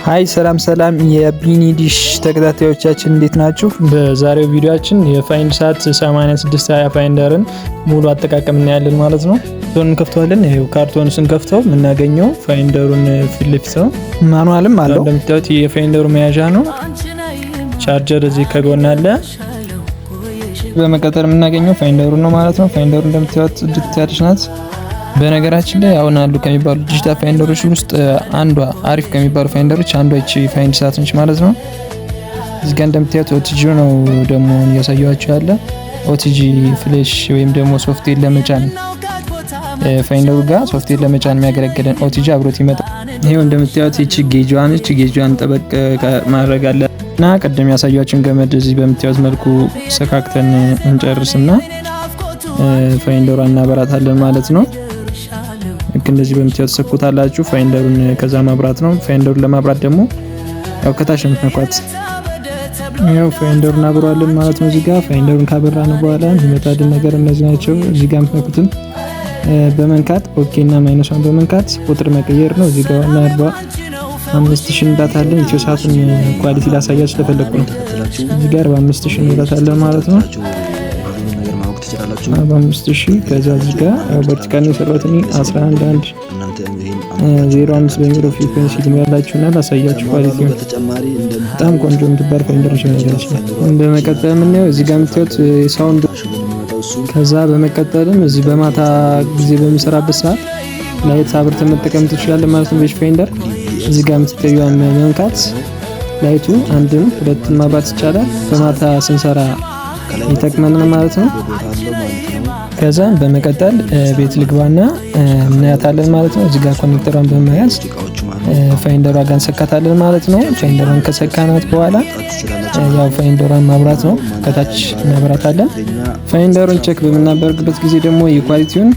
ሃይ ሰላም የቢኒ ዲሽ ተከታታዮቻችን እንዴት ናችሁ? በዛሬው ቪዲዮአችን የፋይንድ ሳት 8620 ፋይንደርን ሙሉ አጠቃቀም እናያለን ማለት ነው። ዞን እንከፍተዋለን። ይሄው ካርቶን ስንከፍተው የምናገኘው ፋይንደሩን ፊት ለፊት ነው። ማኑዋልም አለው። እንደምታዩት የፋይንደሩ መያዣ ነው። ቻርጀር እዚህ ከጎን አለ። በመቀጠል የምናገኘው ፋይንደሩን ነው ማለት ነው። ፋይንደሩ እንደምታዩት ጽድት ያለች ናት። በነገራችን ላይ አሁን አሉ ከሚባሉ ዲጂታል ፋይንደሮች ውስጥ አንዷ አሪፍ ከሚባሉ ፋይንደሮች አንዷ እቺ ፋይንድ ሳት ነች ማለት ነው። እዚህ ጋር እንደምታዩት ኦቲጂ ነው ደግሞ እያሳየኋችሁ ያለ ኦቲጂ ፍሌሽ ወይም ደግሞ ሶፍትዌር ለመጫን ፋይንደሩ ጋር ሶፍትዌር ለመጫን የሚያገለግለን ኦቲጂ አብሮት ይመጣል። ይሄው እንደምታዩት እቺ ጌጇን ጠበቅ ማድረግ አለ እና ቀደም ያሳያችሁን ገመድ እዚህ በምታዩት መልኩ ሰካክተን እንጨርስና ፋይንደሯን እናበራታለን ማለት ነው። ልክ እንደዚህ በምታዩት ሰኩታላችሁ ፋይንደሩን ከዛ ማብራት ነው። ፋይንደሩን ለማብራት ደግሞ ያው ከታች የምትነኳት ያው ፋይንደሩን አብራለን ማለት ነው። እዚህ ጋር ፋይንደሩን ካበራን በኋላ የሚመጣልን ነገር እነዚህ ናቸው። እዚህ ጋር የምትነኩትን በመንካት ኦኬ እና ማይነሷን በመንካት ቁጥር መቀየር ነው። እዚህ ጋር እና 5000 እንዳታለን ኢትዮ ሳቱን ኳሊቲ ላሳያችሁ ስለፈለኩ ነው። እዚህ ጋር 5000 እንዳታለን ማለት ነው። 5000 ከዛ እዚህ ጋር ቨርቲካል ነው የሰራሁት እኔ 11.105 በሚለው ፍሪኩዌንሲ ያላችሁና ላሳያችሁ ኳሊቲ ነው። በጣም ቆንጆ የምትባል ፋይንደር ነች። በመቀጠል የምናየው እዚህ ጋር የምታዩት ሳውንድ። ከዛ በመቀጠልም እዚህ በማታ ጊዜ በሚሰራበት ሰዓት ላይት አብርተን መጠቀም ትችላለህ ማለት ነው። ፋይንደር እዚህ ጋር የምትታዩን መንካት ላይቱ አንድም ሁለትም ማብራት ይቻላል። በማታ ስንሰራ ይጠቅመናል ማለት ነው። ከዛ በመቀጠል ቤት ልግባና እናያታለን ማለት ነው። እዚህ ጋር ኮኔክተሯን በመያዝ ፋይንደሯ ጋር እንሰካታለን ማለት ነው። ፋይንደሯን ከሰካናት በኋላ ያው ፋይንደሯን ማብራት ነው፣ ከታች እናብራታለን። ፋይንደሩን ቼክ በምናደርግበት ጊዜ ደግሞ የኳሊቲውን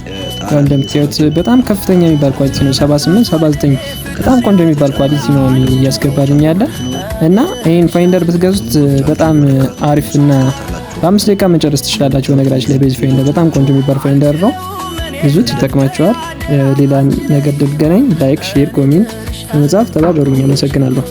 ያው እንደምታዩት በጣም ከፍተኛ የሚባል ኳሊቲ ነው። 78 79 በጣም ቆንጆ የሚባል ኳሊቲ ነው እያስገባልኝ ያለ እና ይሄን ፋይንደር ብትገዙት በጣም አሪፍና በ5 ደቂቃ መጨረስ ትችላላችሁ። በነገራችን ላይ ቤዝ ፋይንደር በጣም ቆንጆ የሚባል ፋይንደር ነው። ብዙት ይጠቅማችኋል። ሌላ ነገር ድገናኝ ላይክ፣ ሼር፣ ኮሜንት በመጻፍ ተባበሩኝ። አመሰግናለሁ።